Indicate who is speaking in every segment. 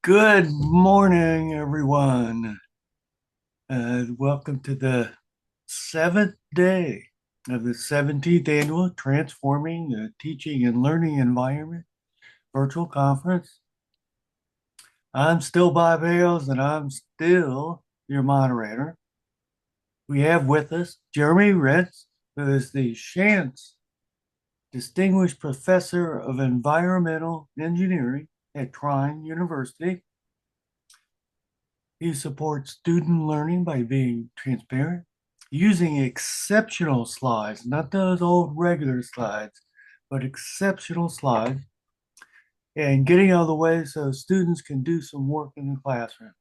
Speaker 1: Good morning, everyone. Welcome to the seventh day of the 17th annual Transforming the Teaching and Learning Environment virtual conference. I'm still Bob Hales, and I'm still your moderator. We have with us Jeremy Ritz, who is the Chance Distinguished Professor of Environmental Engineering at Trine University. He supports student learning by being transparent, using exceptional slides, not those old regular slides, but exceptional slides, and getting out of the way so students can do some work in the classroom.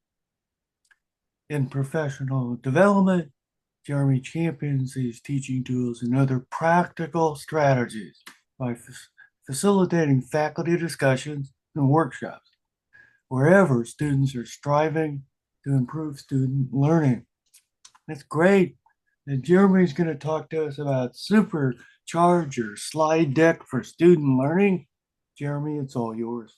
Speaker 1: In professional development, Jeremy champions these teaching tools and other practical strategies by facilitating faculty discussions and workshops wherever students are striving to improve student learning. That's great. And Jeremy's going to talk to us about Supercharge slide deck for student learning. Jeremy, it's all yours.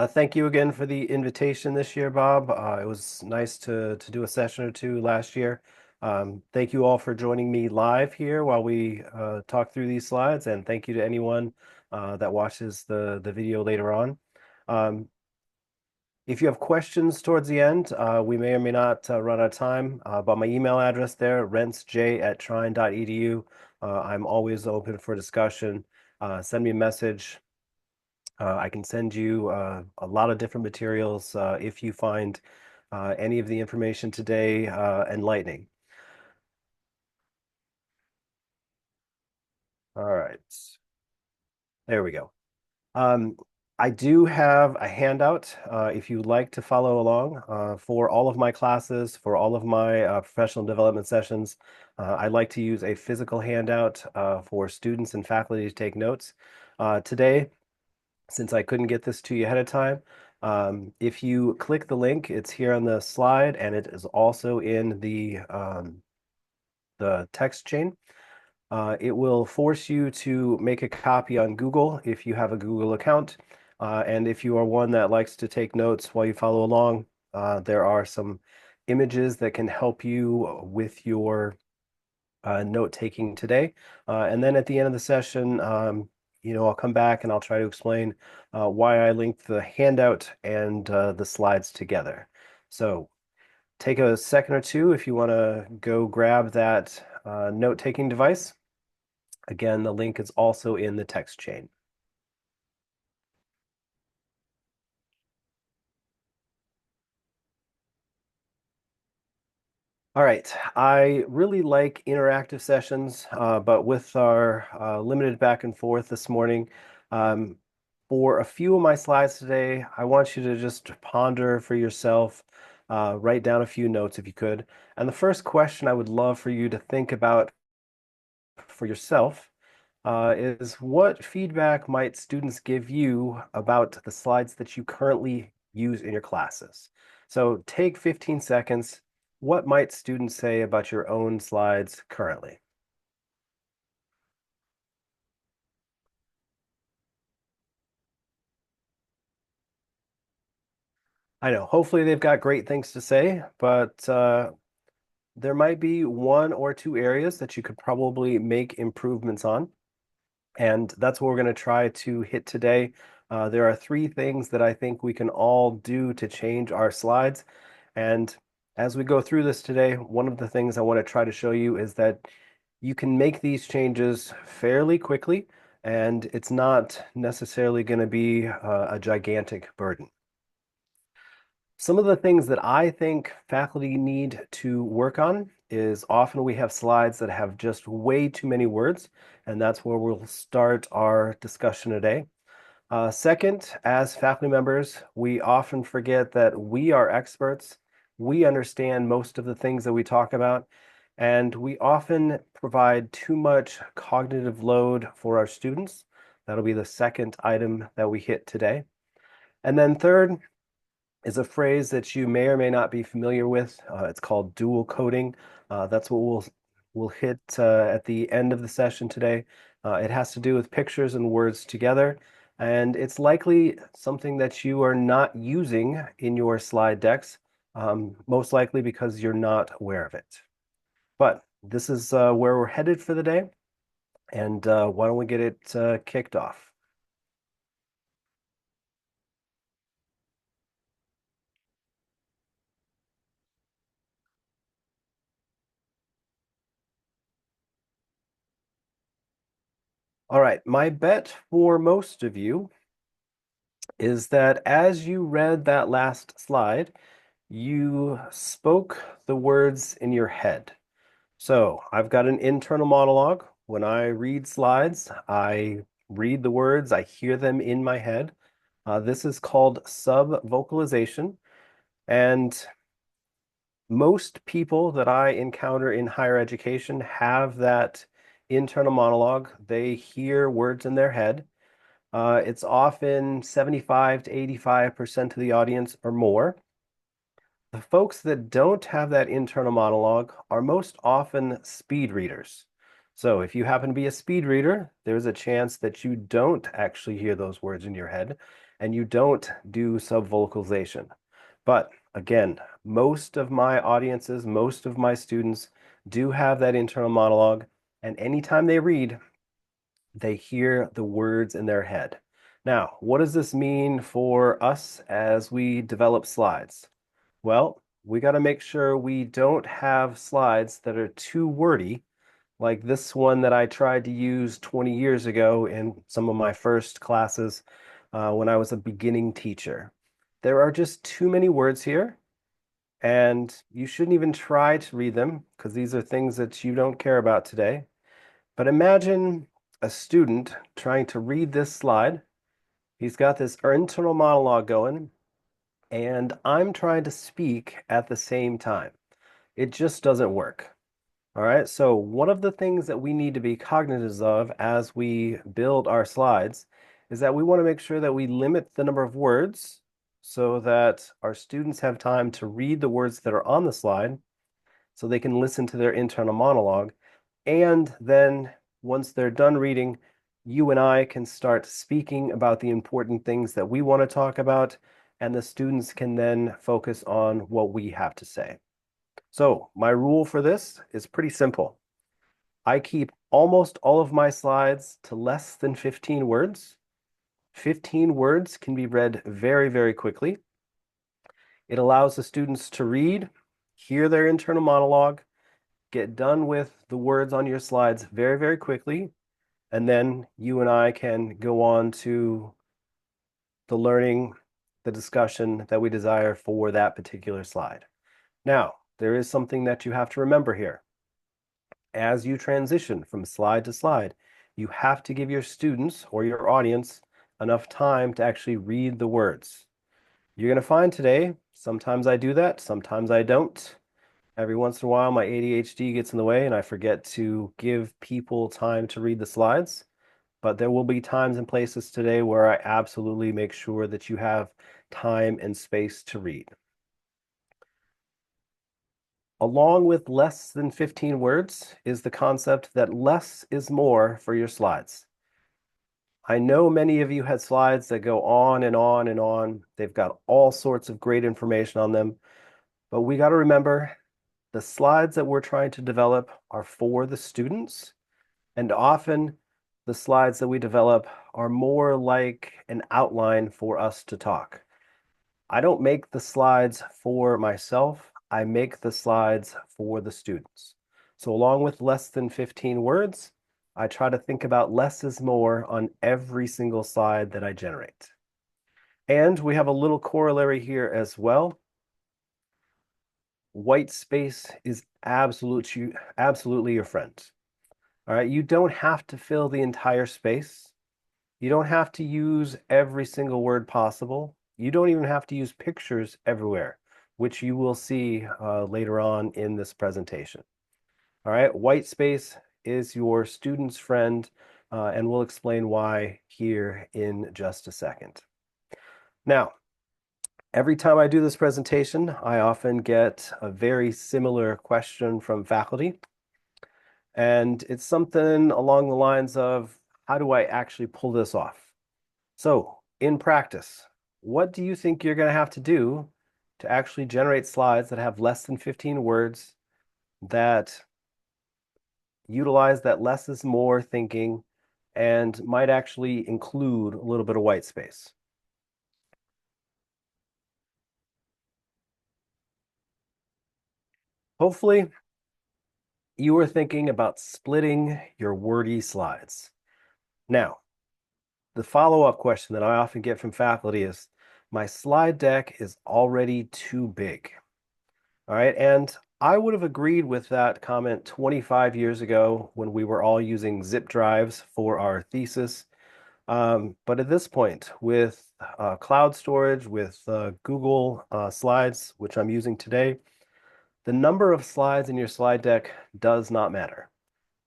Speaker 2: Thank you again for the invitation this year, Bob. It was nice to do a session or two last year. Thank you all for joining me live here while we talk through these slides, and thank you to anyone that watches the video later on. Um, if you have questions towards the end, we may or may not run out of time, but my email address there, rentsj@trine.edu. I'm always open for discussion. Send me a message. I can send you a lot of different materials if you find any of the information today enlightening. All right, there we go. Um, I do have a handout if you'd like to follow along for all of my classes, for all of my professional development sessions. I like to use a physical handout for students and faculty to take notes. Today, since I couldn't get this to you ahead of time, if you click the link, it's here on the slide and it is also in the text chain. It will force you to make a copy on Google if you have a Google account. And if you are one that likes to take notes while you follow along, there are some images that can help you with your note taking today. And then at the end of the session, I'll come back and I'll try to explain why I linked the handout and the slides together. So take a second or two if you want to go grab that note-taking device. Again, the link is also in the text chain. All right, I really like interactive sessions, but with our limited back and forth this morning, um, for a few of my slides today, I want you to just ponder for yourself, write down a few notes if you could. And the first question I would love for you to think about for yourself is what feedback might students give you about the slides that you currently use in your classes? So take 15 seconds. What might students say about your own slides currently? I know, hopefully they've got great things to say, but there might be one or two areas that you could probably make improvements on. And that's what we're going to try to hit today. There are three things that I think we can all do to change our slides. And as we go through this today, one of the things I want to try to show you is that you can make these changes fairly quickly, and it's not necessarily going to be a gigantic burden. Some of the things that I think faculty need to work on is often we have slides that have just way too many words, and that's where we'll start our discussion today. Second, as faculty members, we often forget that we are experts. We understand most of the things that we talk about, and we often provide too much cognitive load for our students. That'll be the second item that we hit today. And then third, is a phrase that you may or may not be familiar with. It's called dual coding. That's what we'll hit at the end of the session today. It has to do with pictures and words together. And it's likely something that you are not using in your slide decks, most likely because you're not aware of it. But this is where we're headed for the day. And why don't we get it kicked off? All right, my bet for most of you is that as you read that last slide, you spoke the words in your head. So I've got an internal monologue. When I read slides, I read the words, I hear them in my head. This is called sub-vocalization. And most people that I encounter in higher education have that internal monologue. They hear words in their head. It's often 75 to 85% of the audience or more. The folks that don't have that internal monologue are most often speed readers. So if you happen to be a speed reader, there's a chance that you don't actually hear those words in your head and you don't do subvocalization. But again, most of my audiences, most of my students do have that internal monologue, and anytime they read, they hear the words in their head. Now, what does this mean for us as we develop slides? Well, we got to make sure we don't have slides that are too wordy, like this one that I tried to use 20 years ago in some of my first classes when I was a beginning teacher. There are just too many words here, and you shouldn't even try to read them because these are things that you don't care about today. But imagine a student trying to read this slide. He's got this internal monologue going, and I'm trying to speak at the same time. It just doesn't work. All right, so one of the things that we need to be cognizant of as we build our slides is that we want to make sure that we limit the number of words so that our students have time to read the words that are on the slide so they can listen to their internal monologue. And then once they're done reading, you and I can start speaking about the important things that we want to talk about, and the students can then focus on what we have to say. So my rule for this is pretty simple. I keep almost all of my slides to less than 15 words. 15 words can be read very, very quickly. It allows the students to read, hear their internal monologue, get done with the words on your slides very, very quickly, and then you and I can go on to the learning, the discussion that we desire for that particular slide. Now, there is something that you have to remember here. As you transition from slide to slide, you have to give your students or your audience enough time to actually read the words. You're going to find today, sometimes I do that, sometimes I don't. Every once in a while, my ADHD gets in the way and I forget to give people time to read the slides. But there will be times and places today where I absolutely make sure that you have time and space to read. Along with less than 15 words is the concept that less is more for your slides. I know many of you had slides that go on and on and on. They've got all sorts of great information on them, but we got to remember the slides that we're trying to develop are for the students, and often the slides that we develop are more like an outline for us to talk. I don't make the slides for myself. I make the slides for the students. So along with less than 15 words, I try to think about less is more on every single slide that I generate. And we have a little corollary here as well. White space is absolutely your friend. All right, you don't have to fill the entire space. You don't have to use every single word possible. You don't even have to use pictures everywhere, which you will see later on in this presentation. All right, white space is your student's friend, and we'll explain why here in just a second. Now, every time I do this presentation, I often get a very similar question from faculty. And it's something along the lines of, how do I actually pull this off? So, in practice, what do you think you're going to have to do to actually generate slides that have less than 15 words that utilize that less is more thinking and might actually include a little bit of white space? Hopefully, you were thinking about splitting your wordy slides. Now, the follow-up question that I often get from faculty is, my slide deck is already too big. All right, and I would have agreed with that comment 25 years ago when we were all using zip drives for our thesis. But at this point, with cloud storage, with Google Slides, which I'm using today, the number of slides in your slide deck does not matter.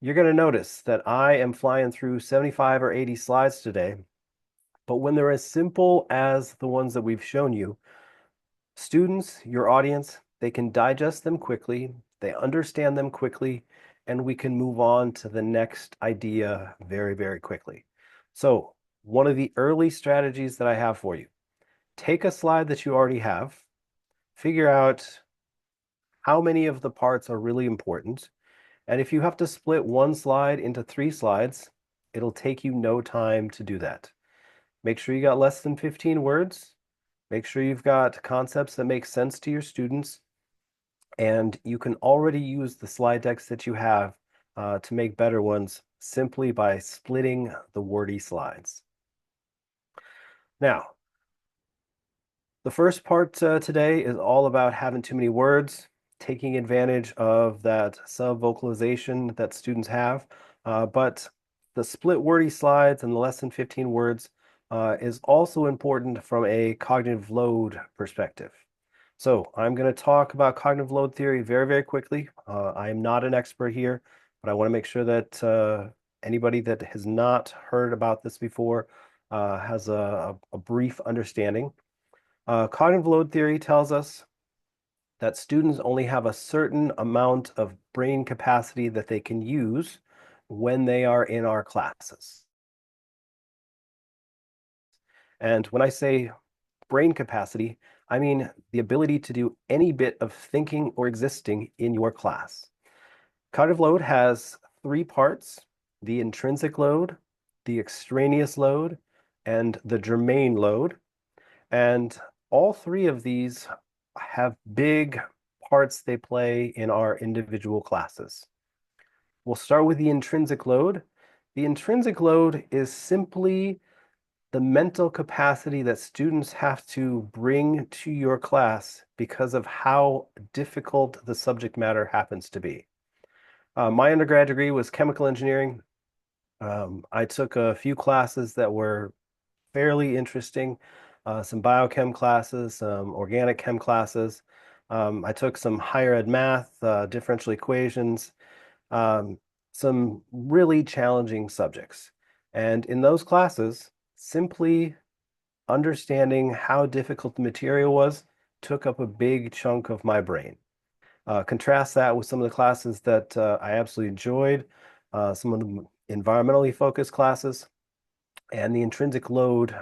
Speaker 2: You're going to notice that I am flying through 75 or 80 slides today, but when they're as simple as the ones that we've shown you, students, your audience, they can digest them quickly, they understand them quickly, and we can move on to the next idea very, very quickly. So, one of the early strategies that I have for you, take a slide that you already have, figure out how many of the parts are really important, and if you have to split one slide into 3 slides, it'll take you no time to do that. Make sure you got less than 15 words. Make sure you've got concepts that make sense to your students. And you can already use the slide decks that you have to make better ones simply by splitting the wordy slides. Now, the first part today is all about having too many words, taking advantage of that sub-vocalization that students have. But the split wordy slides and the less than 15 words is also important from a cognitive load perspective. So I'm going to talk about cognitive load theory very, very quickly. I am not an expert here, but I want to make sure that anybody that has not heard about this before has a brief understanding. Cognitive load theory tells us that students only have a certain amount of brain capacity that they can use when they are in our classes. And when I say brain capacity, I mean the ability to do any bit of thinking or existing in your class. Cognitive load has 3 parts: the intrinsic load, the extraneous load, and the germane load. And all 3 of these have big parts they play in our individual classes. We'll start with the intrinsic load. The intrinsic load is simply the mental capacity that students have to bring to your class because of how difficult the subject matter happens to be. My undergrad degree was chemical engineering. I took a few classes that were fairly interesting, some biochem classes, some organic chem classes. I took some higher ed math, differential equations, um, some really challenging subjects. And in those classes, simply understanding how difficult the material was took up a big chunk of my brain. Contrast that with some of the classes that I absolutely enjoyed, some of the environmentally focused classes, and the intrinsic load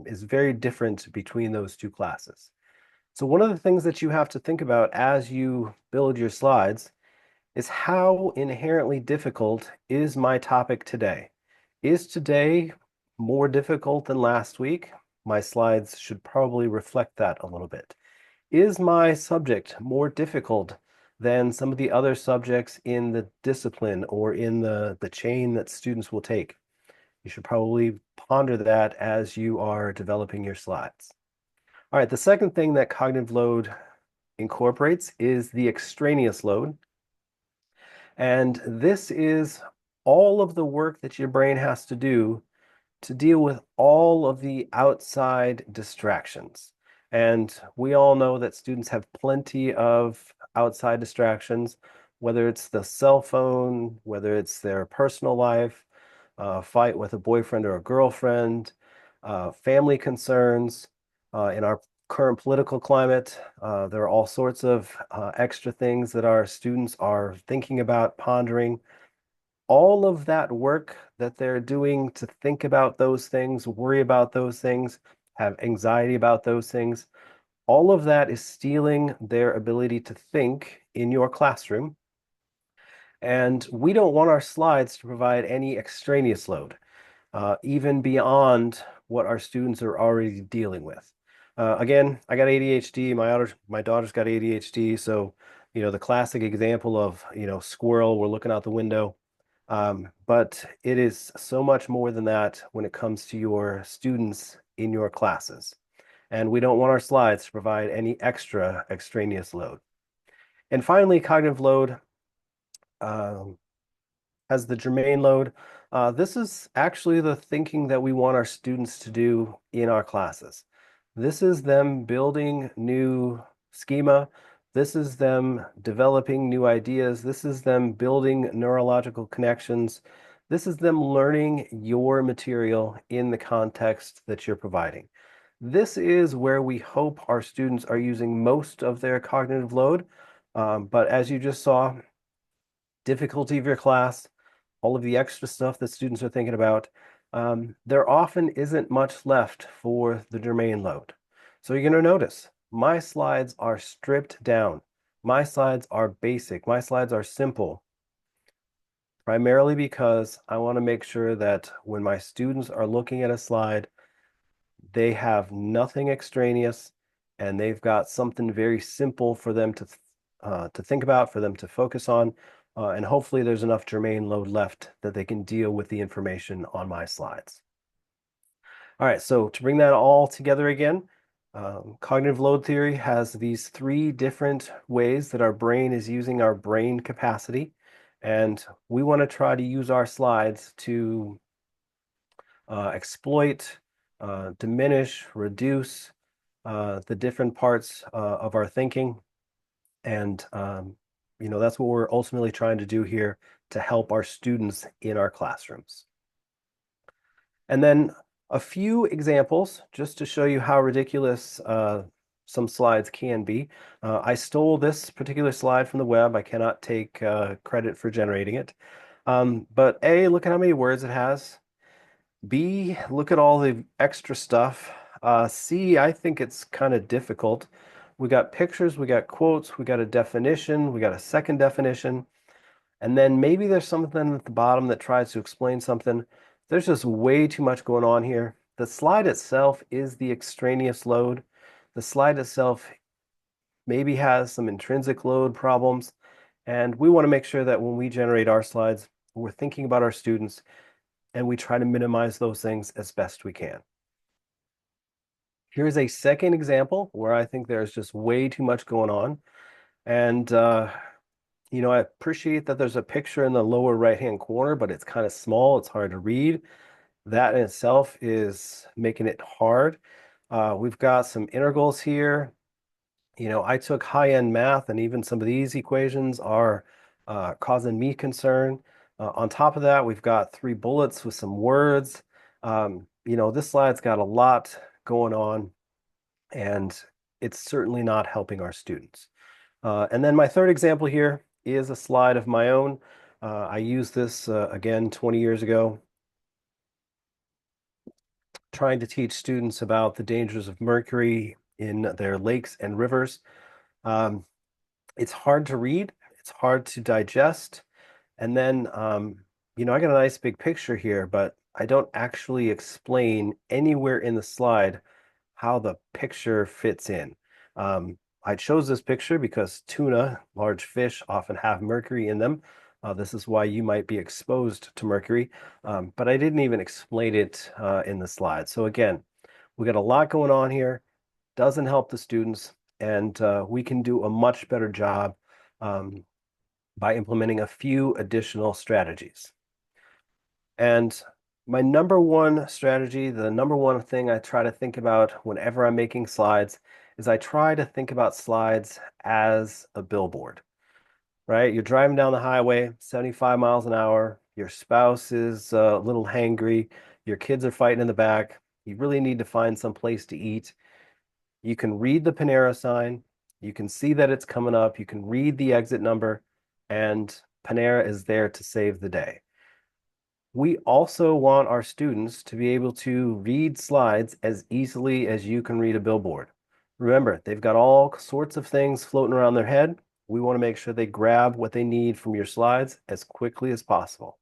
Speaker 2: is very different between those 2 classes. So one of the things that you have to think about as you build your slides is how inherently difficult is my topic today? Is today more difficult than last week? My slides should probably reflect that a little bit. Is my subject more difficult than some of the other subjects in the discipline or in the chain that students will take? You should probably ponder that as you are developing your slides. All right, the second thing that cognitive load incorporates is the extraneous load. And this is all of the work that your brain has to do to deal with all of the outside distractions. And we all know that students have plenty of outside distractions, whether it's the cell phone, whether it's their personal life, fight with a boyfriend or a girlfriend, family concerns. In our current political climate, there are all sorts of extra things that our students are thinking about, pondering. all of that work that they're doing to think about those things, worry about those things, have anxiety about those things, all of that is stealing their ability to think in your classroom. And we don't want our slides to provide any extraneous load, even beyond what our students are already dealing with. Again, I got ADHD. My daughter's got ADHD. So, the classic example of, squirrel, we're looking out the window. But it is so much more than that when it comes to your students in your classes. And we don't want our slides to provide any extra extraneous load. And finally, cognitive load. Um, as the germane load. This is actually the thinking that we want our students to do in our classes. This is them building new schema. This is them developing new ideas. This is them building neurological connections. This is them learning your material in the context that you're providing. This is where we hope our students are using most of their cognitive load. But as you just saw, difficulty of your class, all of the extra stuff that students are thinking about, there often isn't much left for the germane load. So you're going to notice my slides are stripped down. My slides are basic. My slides are simple, primarily because I want to make sure that when my students are looking at a slide, they have nothing extraneous and they've got something very simple for them to think about, for them to focus on. And hopefully there's enough germane load left that they can deal with the information on my slides. All right, so to bring that all together again, cognitive load theory has these three different ways that our brain is using our brain capacity. And we want to try to use our slides to exploit, diminish, reduce the different parts of our thinking. And, that's what we're ultimately trying to do here to help our students in our classrooms. And then a few examples just to show you how ridiculous some slides can be. I stole this particular slide from the web. I cannot take credit for generating it. But A, look at how many words it has. B, look at all the extra stuff. C, I think it's kind of difficult. We got pictures, we got quotes, we got a definition, we got a second definition, and then maybe there's something at the bottom that tries to explain something. There's just way too much going on here. The slide itself is the extraneous load. The slide itself maybe has some intrinsic load problems, and we want to make sure that when we generate our slides, we're thinking about our students and we try to minimize those things as best we can. Here's a second example where I think there's just way too much going on. And, I appreciate that there's a picture in the lower right-hand corner, but it's kind of small. It's hard to read. That in itself is making it hard. We've got some integrals here. I took high-end math, and even some of these equations are causing me concern. On top of that, we've got three bullets with some words. This slide's got a lot going on, and it's certainly not helping our students. And then my third example here is a slide of my own. I used this again 20 years ago, trying to teach students about the dangers of mercury in their lakes and rivers. Um, it's hard to read, it's hard to digest. And then, I got a nice big picture here, but I don't actually explain anywhere in the slide how the picture fits in. I chose this picture because tuna, large fish, often have mercury in them. This is why you might be exposed to mercury, but I didn't even explain it in the slide. So again, we got a lot going on here, doesn't help the students, and we can do a much better job um, by implementing a few additional strategies. And my number one strategy, the number one thing I try to think about whenever I'm making slides is I try to think about slides as a billboard, right? You're driving down the highway, 75 miles an hour. Your spouse is a little hangry. Your kids are fighting in the back. You really need to find some place to eat. You can read the Panera sign. You can see that it's coming up. You can read the exit number, and Panera is there to save the day. We also want our students to be able to read slides as easily as you can read a billboard. Remember, they've got all sorts of things floating around their head. We want to make sure they grab what they need from your slides as quickly as possible.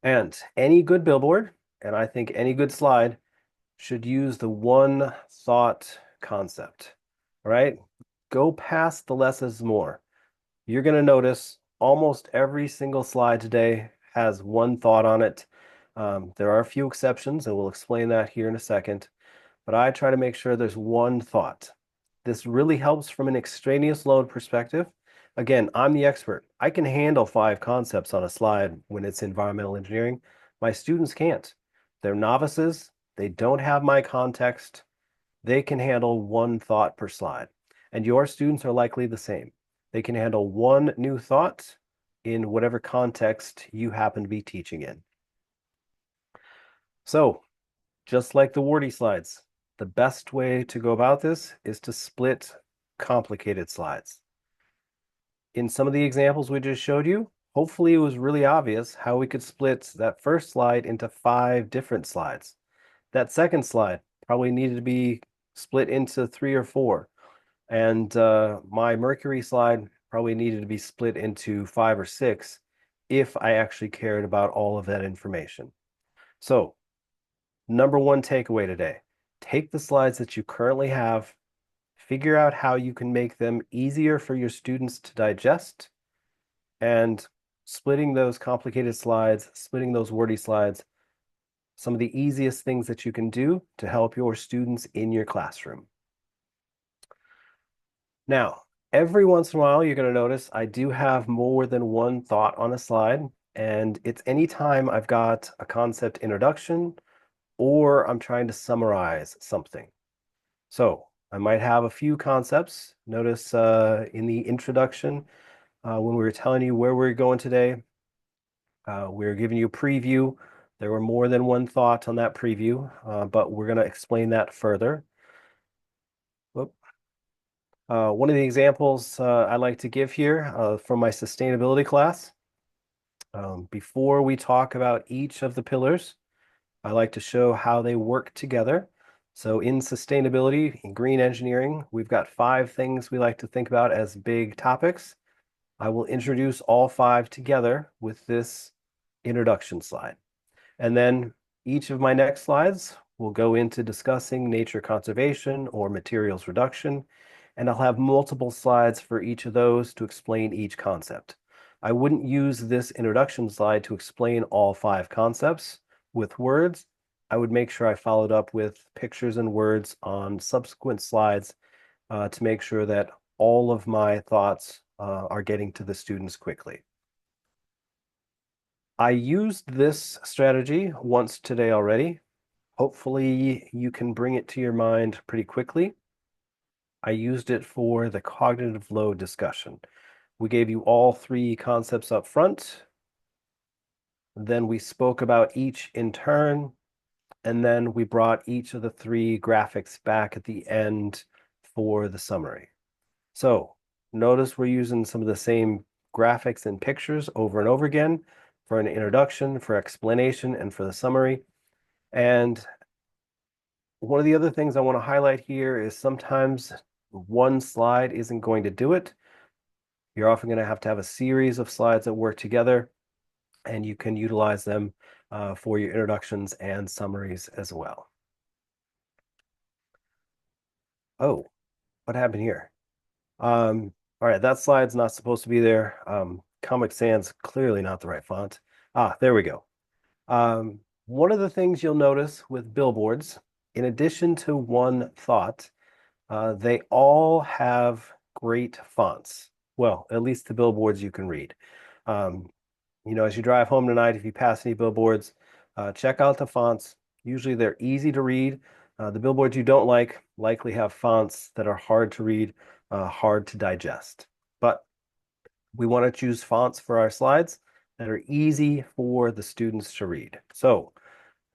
Speaker 2: And any good billboard, and I think any good slide, should use the one thought concept. All right? Go past the less is more. You're going to notice almost every single slide today has one thought on it. There are a few exceptions, and we'll explain that here in a second. But I try to make sure there's one thought. This really helps from an extraneous load perspective. Again, I'm the expert. I can handle 5 concepts on a slide when it's environmental engineering. My students can't. They're novices. They don't have my context. They can handle one thought per slide. And your students are likely the same. They can handle one new thought in whatever context you happen to be teaching in. So, just like the Warty slides, the best way to go about this is to split complicated slides. In some of the examples we just showed you, hopefully it was really obvious how we could split that first slide into 5 different slides. That second slide probably needed to be split into 3 or 4. And my Mercury slide probably needed to be split into 5 or 6 if I actually cared about all of that information. So, number one takeaway today, take the slides that you currently have, figure out how you can make them easier for your students to digest, and splitting those complicated slides, splitting those wordy slides, some of the easiest things that you can do to help your students in your classroom. Now, every once in a while, you're going to notice I do have more than one thought on a slide, and it's anytime I've got a concept introduction or I'm trying to summarize something. So I might have a few concepts. Notice in the introduction, when we were telling you where we're going today, we were giving you a preview. There were more than one thought on that preview, but we're going to explain that further. Whoop. One of the examples I like to give here from my sustainability class, before we talk about each of the pillars, I like to show how they work together. So in sustainability, in green engineering, we've got 5 things we like to think about as big topics. I will introduce all 5 together with this introduction slide. And then each of my next slides will go into discussing nature conservation or materials reduction, and I'll have multiple slides for each of those to explain each concept. I wouldn't use this introduction slide to explain all 5 concepts with words. I would make sure I followed up with pictures and words on subsequent slides to make sure that all of my thoughts are getting to the students quickly. I used this strategy once today already. Hopefully you can bring it to your mind pretty quickly. I used it for the cognitive load discussion. We gave you all 3 concepts up front. Then we spoke about each in turn, and then we brought each of the 3 graphics back at the end for the summary. So notice we're using some of the same graphics and pictures over and over again for an introduction, for explanation, and for the summary. And one of the other things I want to highlight here is sometimes one slide isn't going to do it. You're often going to have a series of slides that work together, and you can utilize them for your introductions and summaries as well. Oh, what happened here? All right, that slide's not supposed to be there. Comic Sans clearly not the right font. Ah, there we go. One of the things you'll notice with billboards, in addition to one thought, they all have great fonts. Well, at least the billboards you can read. As you drive home tonight, if you pass any billboards, check out the fonts. Usually they're easy to read. The billboards you don't like likely have fonts that are hard to read, hard to digest. But we want to choose fonts for our slides that are easy for the students to read. So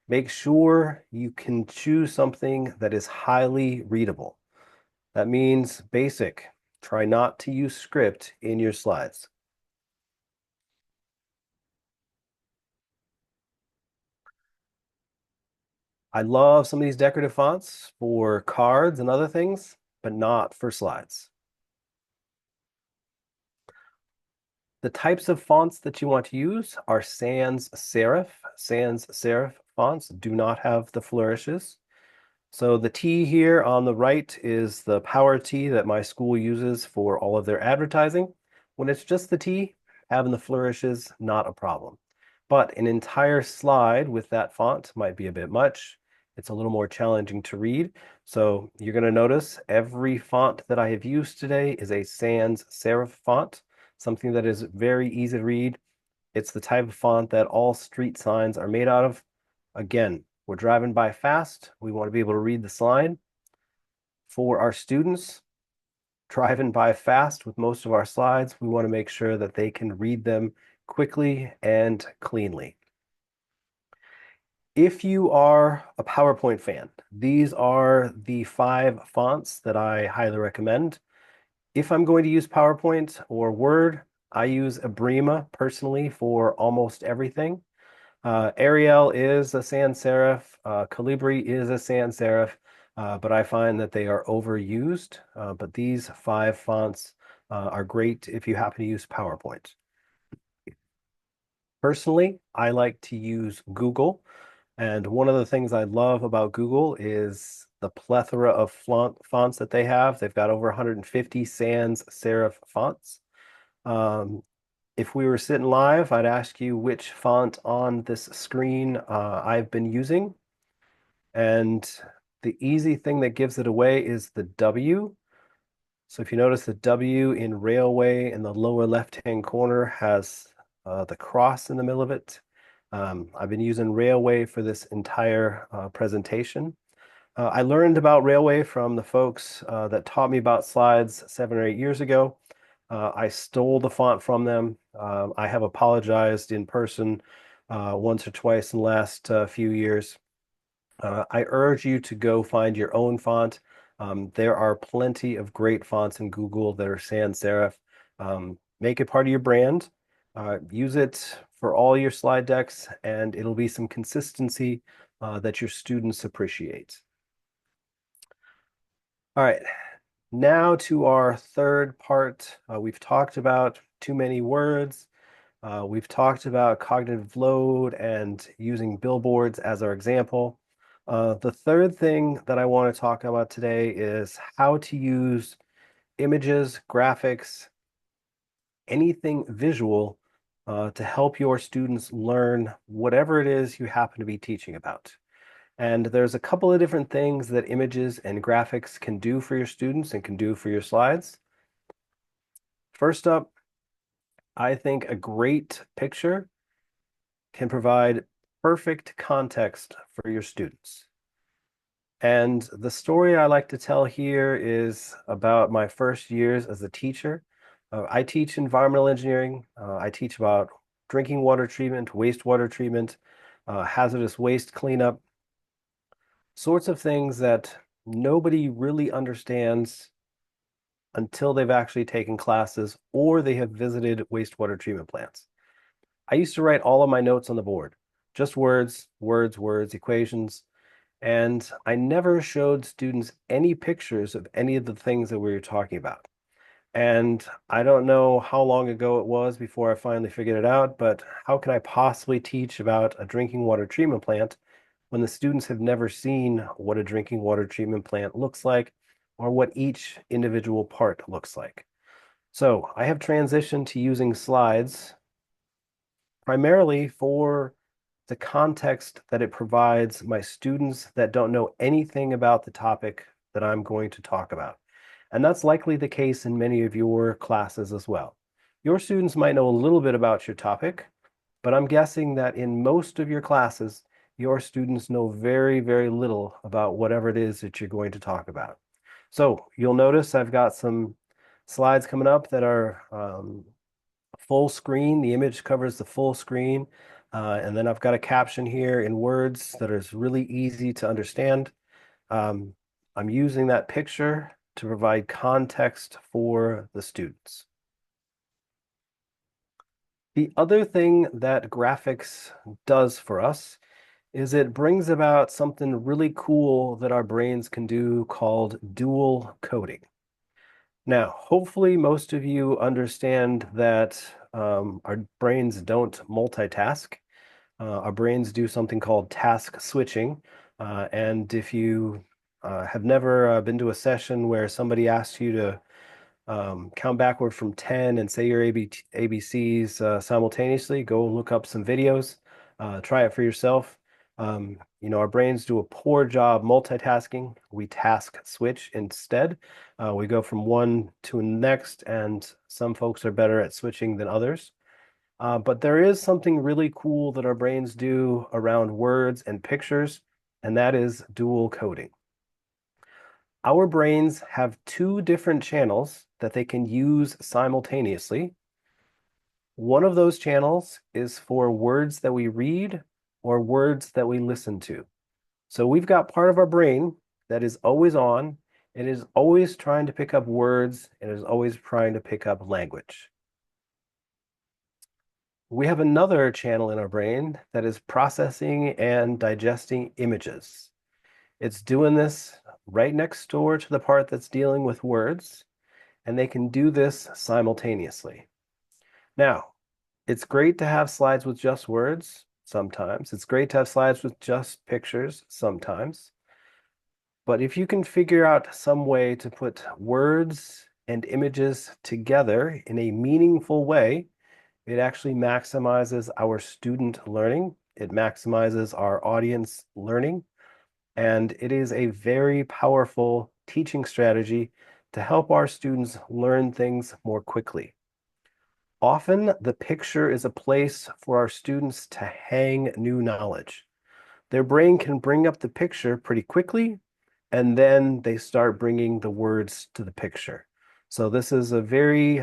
Speaker 2: make sure you can choose something that is highly readable. That means basic. Try not to use script in your slides. I love some of these decorative fonts for cards and other things, but not for slides. The types of fonts that you want to use are sans serif. Sans serif fonts do not have the flourishes. So the T here on the right is the power T that my school uses for all of their advertising. When it's just the T, having the flourishes, not a problem. But an entire slide with that font might be a bit much. It's a little more challenging to read. So you're going to notice every font that I have used today is a sans serif font, something that is very easy to read. It's the type of font that all street signs are made out of. Again, we're driving by fast. We want to be able to read the sign. For our students, driving by fast with most of our slides, we want to make sure that they can read them quickly and cleanly. If you are a PowerPoint fan, these are the 5 fonts that I highly recommend. If I'm going to use PowerPoint or Word, I use Abrima personally for almost everything. Arial is a sans serif. Calibri is a sans serif, but I find that they are overused. But these 5 fonts are great if you happen to use PowerPoint. Personally, I like to use Google. And one of the things I love about Google is the plethora of fonts that they have. They've got over 150 sans serif fonts. Um, if we were sitting live, I'd ask you which font on this screen I've been using. And the easy thing that gives it away is the W. So if you notice the W in railway in the lower left-hand corner has the cross in the middle of it. I've been using railway for this entire presentation. I learned about railway from the folks that taught me about slides 7 or 8 years ago. I stole the font from them. I have apologized in person once or twice in the last few years. I urge you to go find your own font. There are plenty of great fonts in Google that are sans serif. Make it part of your brand. Use it for all your slide decks, and it'll be some consistency that your students appreciate. All right, now to our third part. We've talked about too many words. We've talked about cognitive load and using billboards as our example. The third thing that I want to talk about today is how to use images, graphics, anything visual to help your students learn whatever it is you happen to be teaching about. And there's a couple of different things that images and graphics can do for your students and can do for your slides. First up, I think a great picture can provide perfect context for your students. And the story I like to tell here is about my first years as a teacher. I teach environmental engineering. I teach about drinking water treatment, wastewater treatment, hazardous waste cleanup, sorts of things that nobody really understands until they've actually taken classes or they have visited wastewater treatment plants. I used to write all of my notes on the board, just words, words, words, equations. And I never showed students any pictures of any of the things that we were talking about. And I don't know how long ago it was before I finally figured it out, but how can I possibly teach about a drinking water treatment plant when the students have never seen what a drinking water treatment plant looks like or what each individual part looks like? So I have transitioned to using slides primarily for the context that it provides my students that don't know anything about the topic that I'm going to talk about. And that's likely the case in many of your classes as well. Your students might know a little bit about your topic, but I'm guessing that in most of your classes, your students know very, very little about whatever it is that you're going to talk about. So you'll notice I've got some slides coming up that are full screen. The image covers the full screen. And then I've got a caption here in words that is really easy to understand. Um, I'm using that picture to provide context for the students. The other thing that graphics does for us is it brings about something really cool that our brains can do called dual coding. Now, hopefully, most of you understand that our brains don't multitask. Our brains do something called task switching. And if you have never been to a session where somebody asks you to count backward from 10 and say your ABCs simultaneously, go look up some videos, try it for yourself. Our brains do a poor job multitasking. We task switch instead. We go from one to the next, and some folks are better at switching than others. But there is something really cool that our brains do around words and pictures, and that is dual coding. Our brains have two different channels that they can use simultaneously. One of those channels is for words that we read or words that we listen to. So we've got part of our brain that is always on. It is always trying to pick up words and is always trying to pick up language. We have another channel in our brain that is processing and digesting images. It's doing this right next door to the part that's dealing with words, and they can do this simultaneously. Now, it's great to have slides with just words sometimes. It's great to have slides with just pictures sometimes. But if you can figure out some way to put words and images together in a meaningful way, it actually maximizes our student learning. It maximizes our audience learning. And it is a very powerful teaching strategy to help our students learn things more quickly. Often, the picture is a place for our students to hang new knowledge. Their brain can bring up the picture pretty quickly, and then they start bringing the words to the picture. So this is a very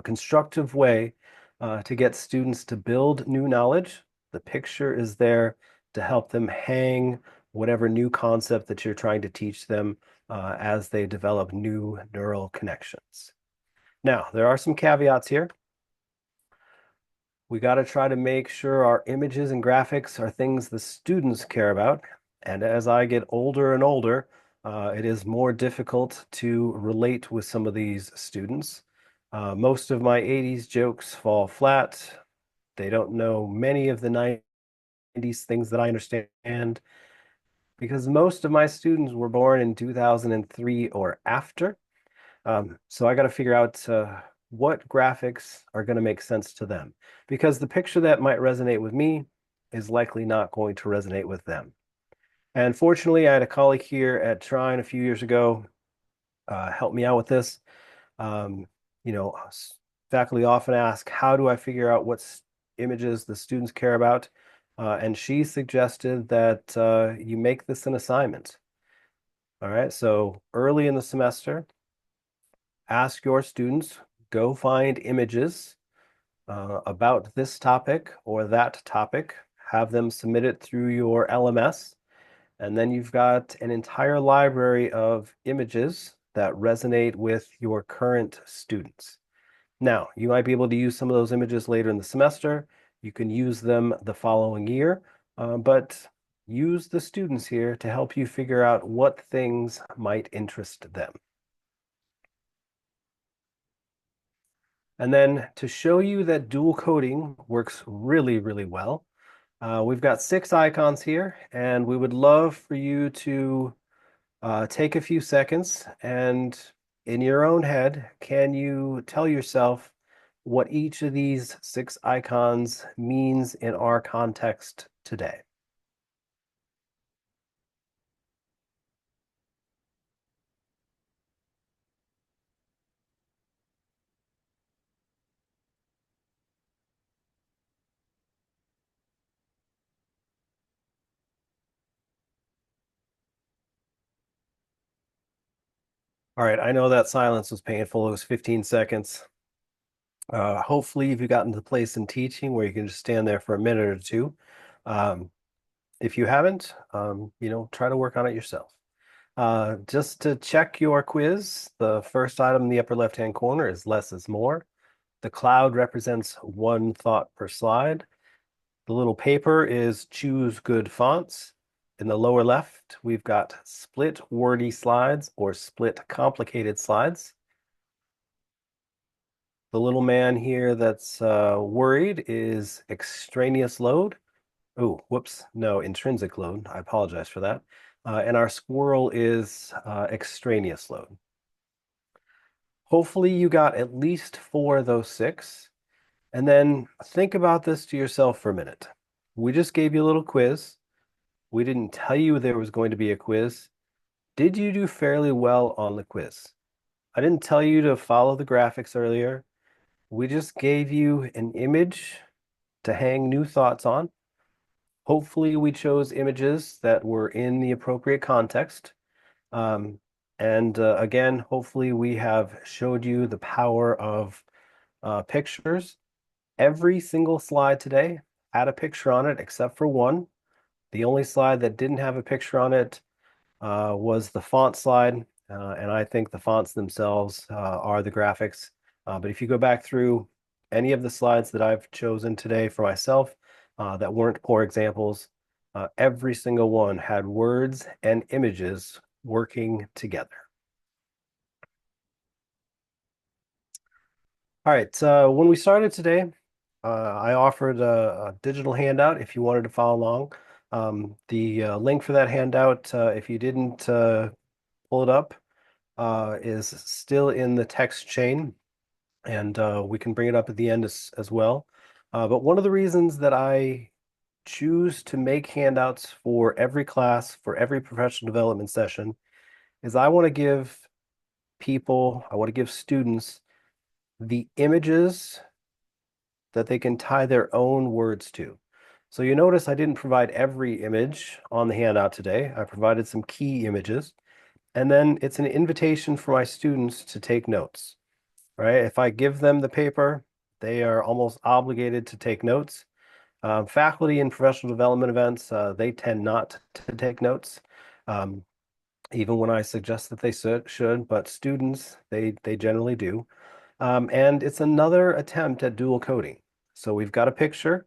Speaker 2: constructive way to get students to build new knowledge. The picture is there to help them hang whatever new concept that you're trying to teach them as they develop new neural connections. Now, there are some caveats here. We got to try to make sure our images and graphics are things the students care about. And as I get older and older, it is more difficult to relate with some of these students. Most of my 80s jokes fall flat. They don't know many of the 90s things that I understand because most of my students were born in 2003 or after. So I got to figure out what graphics are going to make sense to them because the picture that might resonate with me is likely not going to resonate with them. And fortunately, I had a colleague here at Trine a few years ago help me out with this. Um, Faculty often ask, how do I figure out what images the students care about? And she suggested that you make this an assignment. All right, so early in the semester, ask your students, go find images about this topic or that topic, have them submit it through your LMS, and then you've got an entire library of images that resonate with your current students. Now, you might be able to use some of those images later in the semester. You can use them the following year, but use the students here to help you figure out what things might interest them. And then to show you that dual coding works really, really well, we've got 6 icons here, and we would love for you to take a few seconds and in your own head, can you tell yourself what each of these 6 icons means in our context today? All right, I know that silence was painful. It was 15 seconds. Hopefully you've gotten to the place in teaching where you can just stand there for a minute or two. Um, if you haven't, try to work on it yourself. Just to check your quiz, the first item in the upper left-hand corner is less is more. The cloud represents one thought per slide. The little paper is choose good fonts. In the lower left, we've got split wordy slides or split complicated slides. The little man here that's worried is extraneous load. Oh, whoops. No, intrinsic load. I apologize for that. And our squirrel is extraneous load. Hopefully you got at least four of those six. And then think about this to yourself for a minute. We just gave you a little quiz. We didn't tell you there was going to be a quiz. Did you do fairly well on the quiz? I didn't tell you to follow the graphics earlier. We just gave you an image to hang new thoughts on. Hopefully, we chose images that were in the appropriate context. Um, and again, hopefully, we have showed you the power of pictures. Every single slide today had a picture on it except for one. The only slide that didn't have a picture on it was the font slide. And I think the fonts themselves are the graphics. But if you go back through any of the slides that I've chosen today for myself that weren't poor examples, every single one had words and images working together. All right, so when we started today, I offered a digital handout if you wanted to follow along. The link for that handout, if you didn't pull it up, is still in the text chain, and we can bring it up at the end as well. But one of the reasons that I choose to make handouts for every class, for every professional development session, is I want to give I want to give students the images that they can tie their own words to. So you notice I didn't provide every image on the handout today. I provided some key images. And then it's an invitation for my students to take notes, right? If I give them the paper, they are almost obligated to take notes. Faculty in professional development events, they tend not to take notes, um, even when I suggest that they should, but students, they generally do. And it's another attempt at dual coding. So we've got a picture.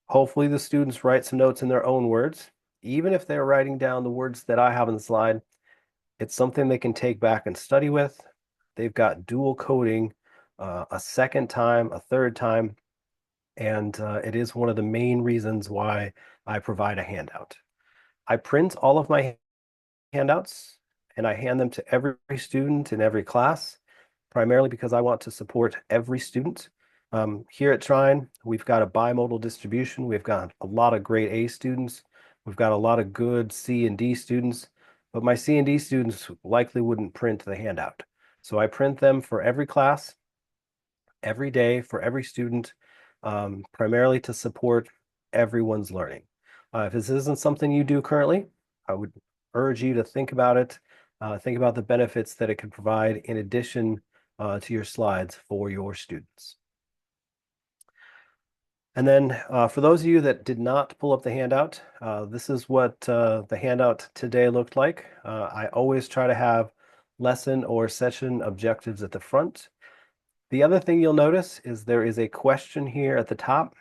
Speaker 2: Hopefully the students write some notes in their own words. Even if they're writing down the words that I have on the slide, it's something they can take back and study with. They've got dual coding a second time, a third time, and it is one of the main reasons why I provide a handout. I print all of my handouts and I hand them to every student in every class, primarily because I want to support every student. Here at Trine, we've got a bimodal distribution. We've got a lot of grade A students. We've got a lot of good C and D students, but my C and D students likely wouldn't print the handout. So I print them for every class, every day, for every student, primarily to support everyone's learning. If this isn't something you do currently, I would urge you to think about it, think about the benefits that it could provide in addition to your slides for your students. And then for those of you that did not pull up the handout, this is what the handout today looked like. I always try to have lesson or session objectives at the front. The other thing you'll notice is there is a question here at the top.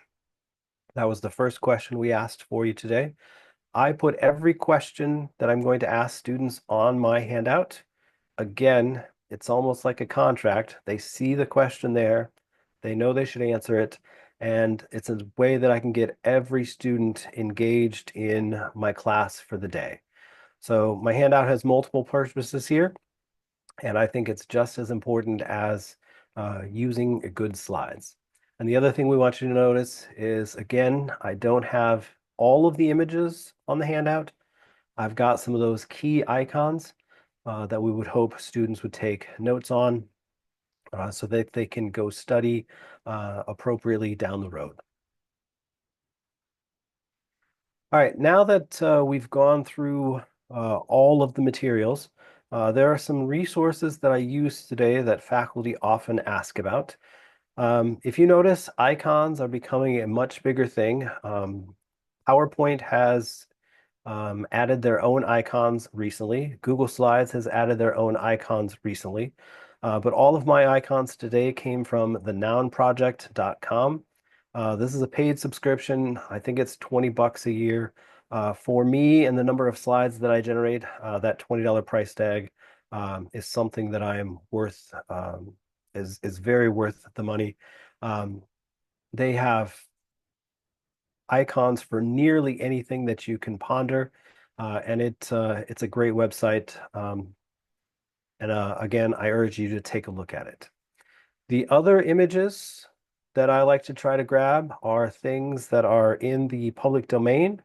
Speaker 2: That was the first question we asked for you today. I put every question that I'm going to ask students on my handout. Again, it's almost like a contract. They see the question there, they know they should answer it, and it's a way that I can get every student engaged in my class for the day. So my handout has multiple purposes here, and I think it's just as important as using good slides. And the other thing we want you to notice is, again, I don't have all of the images on the handout. I've got some of those key icons that we would hope students would take notes on so that they can go study appropriately down the road. All right, now that we've gone through all of the materials, there are some resources that I use today that faculty often ask about. If you notice, icons are becoming a much bigger thing. PowerPoint has added their own icons recently. Google Slides has added their own icons recently. But all of my icons today came from thenounproject.com. This is a paid subscription. I think it's $20 a year. For me and the number of slides that I generate, that $20 price tag is something that I am worth, is very worth the money. Um, they have icons for nearly anything that you can ponder, and it's a great website. And again, I urge you to take a look at it. The other images that I like to try to grab are things that are in the public domain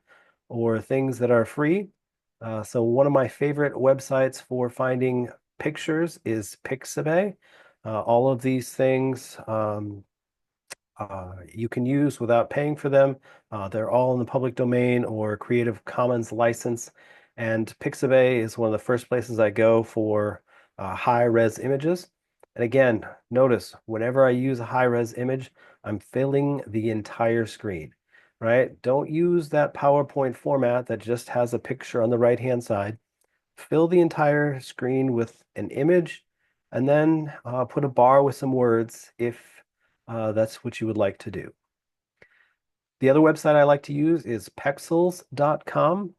Speaker 2: or things that are free. So one of my favorite websites for finding pictures is Pixabay. All of these things you can use without paying for them. They're all in the public domain or Creative Commons license. And Pixabay is one of the first places I go for high-res images. And again, notice whenever I use a high-res image, I'm filling the entire screen, right? Don't use that PowerPoint format that just has a picture on the right-hand side. Fill the entire screen with an image, and then put a bar with some words if that's what you would like to do. The other website I like to use is pexels.com.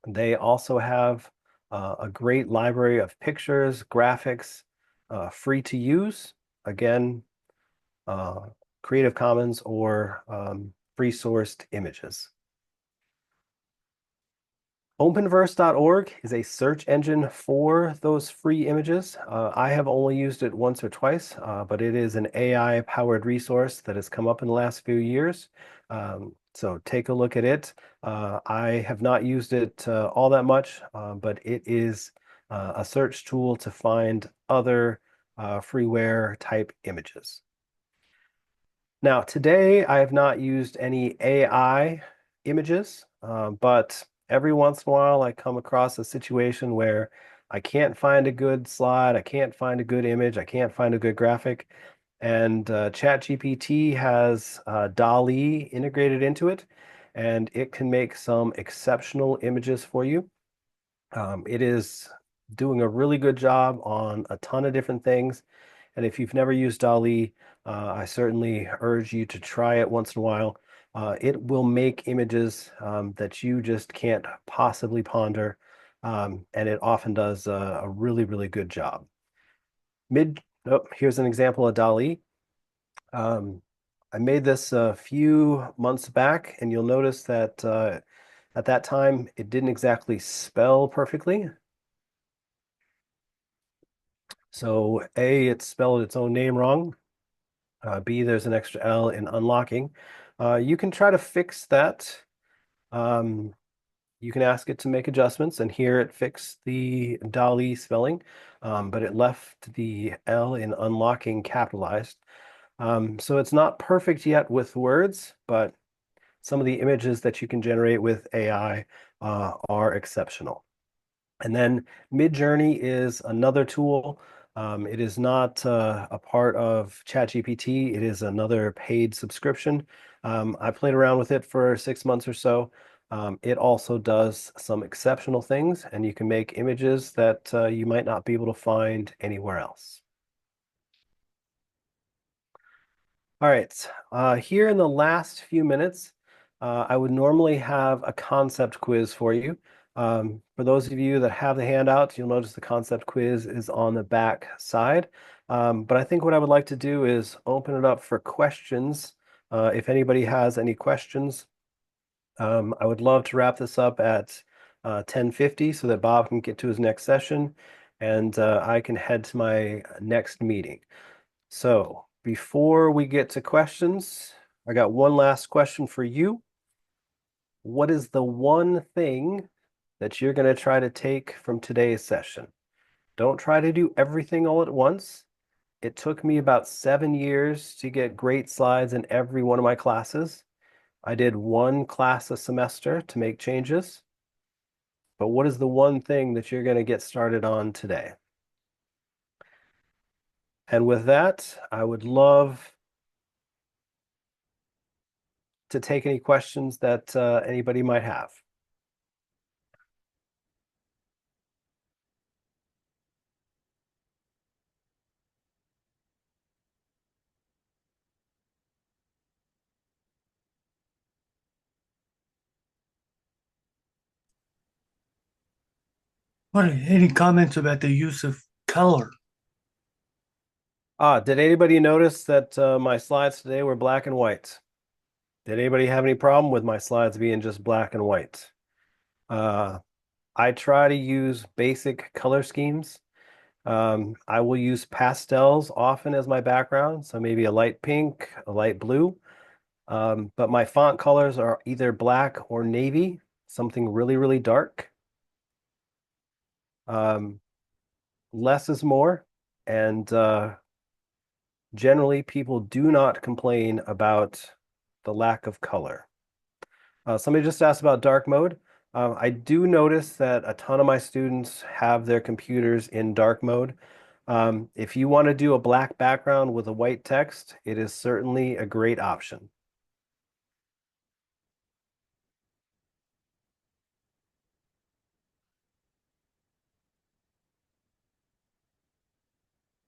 Speaker 2: They also have a great library of pictures, graphics, free to use. Again, uh, Creative Commons or free sourced images. Openverse.org is a search engine for those free images. I have only used it once or twice, but it is an AI-powered resource that has come up in the last few years. So take a look at it. I have not used it all that much, but it is a search tool to find other freeware type images. Now, today I have not used any AI images, but every once in a while I come across a situation where I can't find a good slide, I can't find a good image, I can't find a good graphic, and ChatGPT has DALL-E integrated into it, and it can make some exceptional images for you. It is doing a really good job on a ton of different things. And if you've never used DALL-E, I certainly urge you to try it once in a while. It will make images that you just can't possibly ponder, and it often does a really, really good job. Here's an example of DALL-E. Um, I made this a few months back, and you'll notice that at that time it didn't exactly spell perfectly. So A, it spelled its own name wrong. B, there's an extra L in unlocking. You can try to fix that. Um, you can ask it to make adjustments, and here it fixed the DALL-E spelling, but it left the L in unlocking capitalized. So it's not perfect yet with words, but some of the images that you can generate with AI are exceptional. And then Midjourney is another tool. It is not a part of ChatGPT. It is another paid subscription. I played around with it for 6 months or so. It also does some exceptional things, and you can make images that you might not be able to find anywhere else. All right, here in the last few minutes, I would normally have a concept quiz for you. For those of you that have the handout, you'll notice the concept quiz is on the back side. But I think what I would like to do is open it up for questions. If anybody has any questions, I would love to wrap this up at 10:50 so that Bob can get to his next session and I can head to my next meeting. So before we get to questions, I got one last question for you. What is the one thing that you're going to try to take from today's session? Don't try to do everything all at once. It took me about 7 years to get great slides in every one of my classes. I did one class a semester to make changes. But what is the one thing that you're going to get started on today? And with that, I would love to take any questions that anybody might have.
Speaker 1: What any comments about the use of color?
Speaker 2: Did anybody notice that my slides today were black and white? Did anybody have any problem with my slides being just black and white? Uh, I try to use basic color schemes. I will use pastels often as my background, so maybe a light pink, a light blue. But my font colors are either black or navy, something really, really dark. Um, Less is more, and generally people do not complain about the lack of color. Somebody just asked about dark mode. I do notice that a ton of my students have their computers in dark mode. If you want to do a black background with a white text, it is certainly a great option.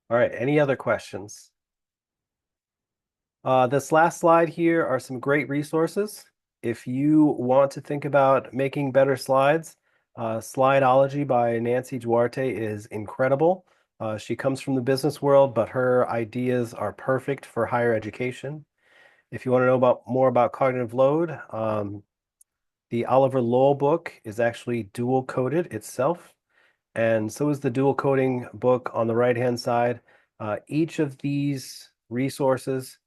Speaker 2: All right, any other questions? This last slide here are some great resources. If you want to think about making better slides, Slideology by Nancy Duarte is incredible. She comes from the business world, but her ideas are perfect for higher education. If you want to know more about cognitive load, the Oliver Lowell book is actually dual coded itself, and so is the dual coding book on the right-hand side. Each of these resources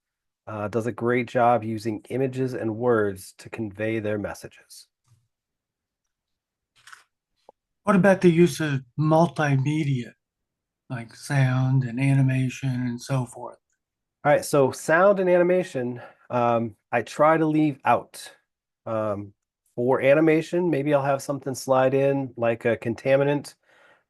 Speaker 2: does a great job using images and words to convey their messages.
Speaker 1: What about the use of multimedia, like sound and animation and so forth?
Speaker 2: All right, so sound and animation, I try to leave out. Um, for animation, maybe I'll have something slide in like a contaminant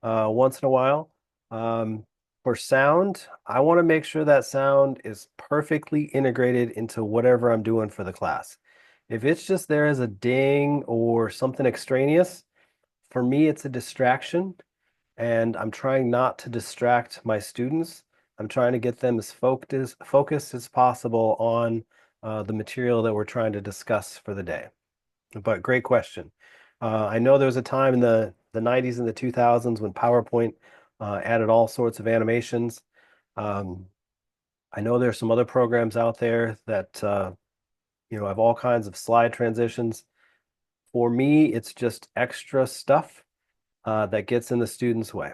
Speaker 2: once in a while. Um, for sound, I want to make sure that sound is perfectly integrated into whatever I'm doing for the class. If it's just there as a ding or something extraneous, for me, it's a distraction, and I'm trying not to distract my students. I'm trying to get them as focused as possible on the material that we're trying to discuss for the day. But great question. I know there was a time in the 90s and the 2000s when PowerPoint added all sorts of animations. Um, I know there's some other programs out there that have all kinds of slide transitions. For me, it's just extra stuff that gets in the student's way.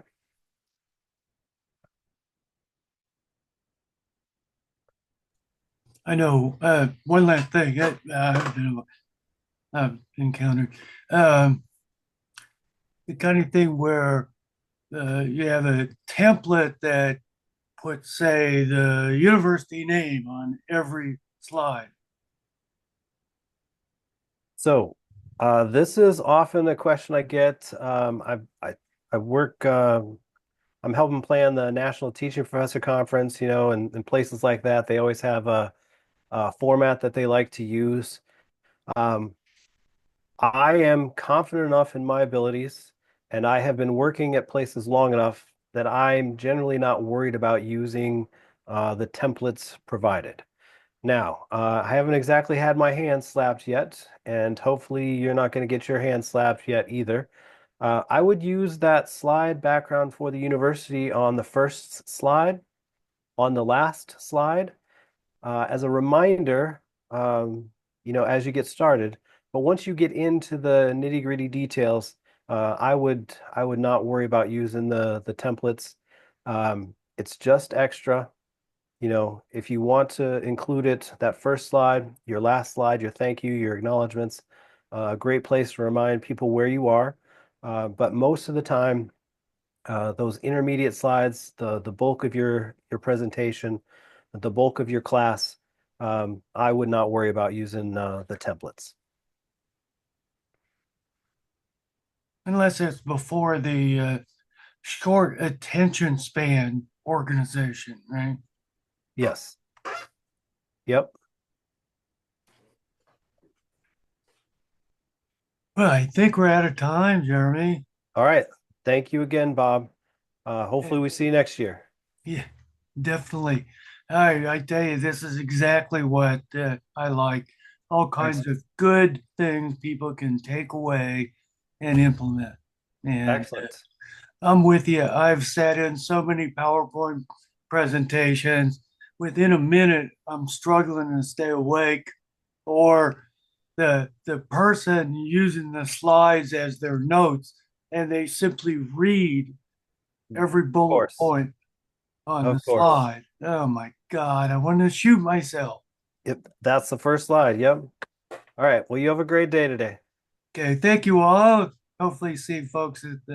Speaker 1: I know one last thing I've encountered um, the kind of thing where you have a template that puts, say, the university name on every slide.
Speaker 2: So, this is often a question I get. I work. I'm helping plan the National Teaching Professor Conference. And places like that, they always have a format that they like to use. Um, I am confident enough in my abilities, and I have been working at places long enough that I'm generally not worried about using the templates provided. Now, I haven't exactly had my hand slapped yet, and hopefully you're not going to get your hand slapped yet either. I would use that slide background for the university on the first slide, on the last slide, as a reminder, as you get started. But once you get into the nitty-gritty details, I would not worry about using the templates. It's just extra. If you want to include it, that first slide, your last slide, your thank you, your acknowledgments, a great place to remind people where you are. But most of the time, those intermediate slides, the bulk of your presentation, the bulk of your class, I would not worry about using the templates.
Speaker 1: Unless it's before the short attention span organization, right?
Speaker 2: Yes. Yep.
Speaker 1: Well, I think we're out of time, Jeremy.
Speaker 2: All right. Thank you again, Bob.
Speaker 1: Eh,
Speaker 2: Hopefully we see you next year.
Speaker 1: Yeah, definitely. I tell you, this is exactly what I like. All kinds
Speaker 2: Excellent.
Speaker 1: of good things people can take away and implement. And
Speaker 2: Excellent.
Speaker 1: I'm with you. I've sat in so many PowerPoint presentations. Within a minute, I'm struggling to stay awake, or the person using the slides as their notes, and they simply read
Speaker 2: Of
Speaker 1: every bullet
Speaker 2: course.
Speaker 1: point on the
Speaker 2: Of course.
Speaker 1: slide. Oh my God, I want to shoot myself.
Speaker 2: Yep, that's the first slide. Yep. All right. Well, you have a great day today.
Speaker 1: Okay, thank you all. Hopefully, see folks at the